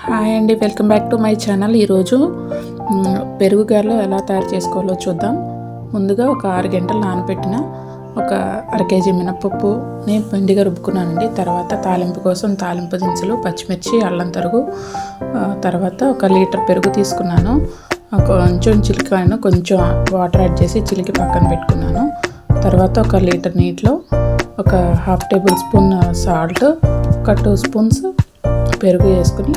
Hi అండి, welcome back to my channel. ఈరోజు పెరుగు గారెలు ఎలా తయారు చేసుకోవాలో చూద్దాం. ముందుగా ఒక 6 గంటలు నానబెట్టిన ఒక అర కేజీ మినపప్పుని పిండిగా రుబ్బుకున్నానండి. తర్వాత తాలింపు కోసం తాలింపు దినుసులు, పచ్చిమిర్చి, అల్లం తరుగు, తర్వాత 1 లీటర్ పెరుగు తీసుకున్నాను. కొంచెం చిలికాను, కొంచెం వాటర్ యాడ్ చేసి చిలికి పక్కన పెట్టుకున్నాను. తర్వాత 1 లీటర్ నీటిలో ఒక ½ టేబుల్ స్పూన్ సాల్ట్, ఒక 2 స్పూన్స్ పెరుగు వేసుకుని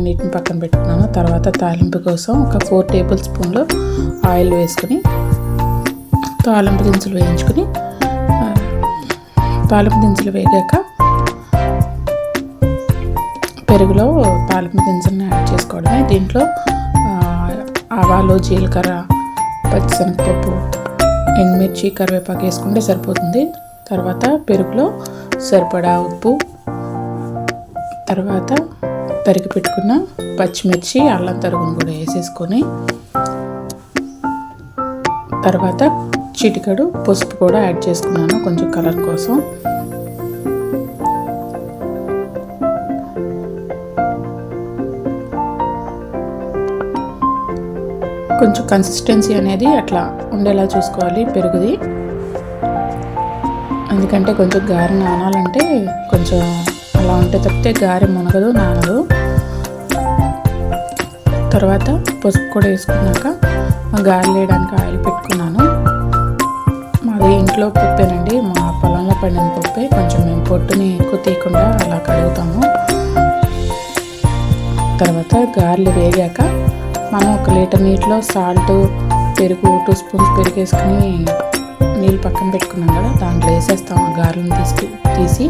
నీటిని పక్కన పెట్టుకున్నాను. తర్వాత తాలింపు కోసం ఒక 4 టేబుల్ స్పూన్లు ఆయిల్ వేసుకుని తాలింపు దినుసులు వేయించుకుని, తాలింపు దినుసులు వేగాక పెరుగులో తాలింపు దినుసులను యాడ్ చేసుకోవడమే. దీంట్లో ఆవాలు, జీలకర్ర, పచ్చిశనగపప్పు, ఎండుమిర్చి, కరివేపాకు వేసుకుంటే సరిపోతుంది. తర్వాత పెరుగులో సరిపడా ఉప్పు, తర్వాత తరిగి పెట్టుకున్న పచ్చిమిర్చి, అల్లం తరుగును కూడా వేసేసుకొని, తర్వాత చిటికెడు పసుపు కూడా యాడ్ చేసుకున్నాను కొంచెం కలర్ కోసం. కొంచెం కన్సిస్టెన్సీ అనేది అట్లా ఉండేలా చూసుకోవాలి పెరుగుది. ఎందుకంటే కొంచెం గారె నానాలంటే కొంచెం అలా ఉంటే తప్పితే గారె మునగదు, నానదు. తర్వాత పసుపు కూడా వేసుకున్నాక గారెలు వేయడానికి ఆయిల్ పెట్టుకున్నాను. మాది ఇంట్లో పప్పేనండి, మా పొలంలో పండిన పప్పే. కొంచెం మేము పొట్టుని ఎక్కువ తీయకుండా అలా కడుగుతాము. తర్వాత గారెలు వేగాక మనం 1 లీటర్ నీటిలో సాల్ట్, పెరుగు 2 స్పూన్స్ పెరుగు వేసుకుని నీళ్ళు పక్కన పెట్టుకున్నాం కదా, దాంట్లో వేసేస్తాం. ఆ గారెలను తీసి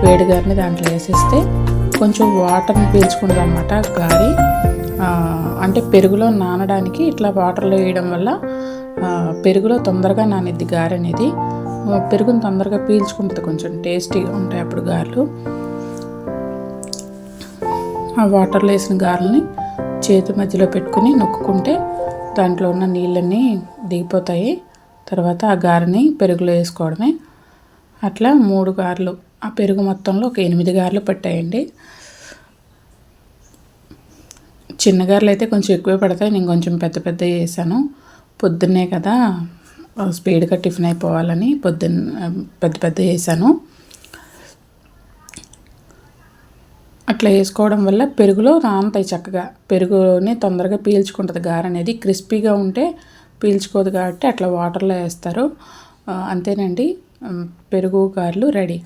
వేడి గారిని దాంట్లో వేసేస్తే కొంచెం వాటర్ని పీల్చుకుంటుంది అన్నమాట గారి. అంటే పెరుగులో నానడానికి ఇట్లా వాటర్లో వేయడం వల్ల పెరుగులో తొందరగా నానిద్ది గారె అనేది. పెరుగుని తొందరగా పీల్చుకుంటుంది, కొంచెం టేస్టీగా ఉంటాయి అప్పుడు గారెలు. ఆ వాటర్లో వేసిన గారెల్ని చేతి మధ్యలో పెట్టుకుని నొక్కుంటే దాంట్లో ఉన్న నీళ్ళన్నీ దిగిపోతాయి. తర్వాత ఆ గారెని పెరుగులో వేసుకోవడమే. అట్లా 3 గారెలు, ఆ పెరుగు మొత్తంలో ఒక 8 గారెలు పట్టాయండి. చిన్న గారెలు అయితే కొంచెం ఎక్కువే పడతాయి, నేను కొంచెం పెద్ద వేసాను. పొద్దున్నే కదా స్పీడ్గా టిఫిన్ అయిపోవాలని పెద్ద వేసాను. అట్లా వేసుకోవడం వల్ల పెరుగులో నానతాయి చక్కగా. పెరుగుని తొందరగా పీల్చుకుంటుంది గారె అనేది. క్రిస్పీగా ఉంటే పీల్చుకోదు కాబట్టి అట్లా వాటర్లో వేస్తారు. అంతేనండి, పెరుగు గారెలు రెడీ.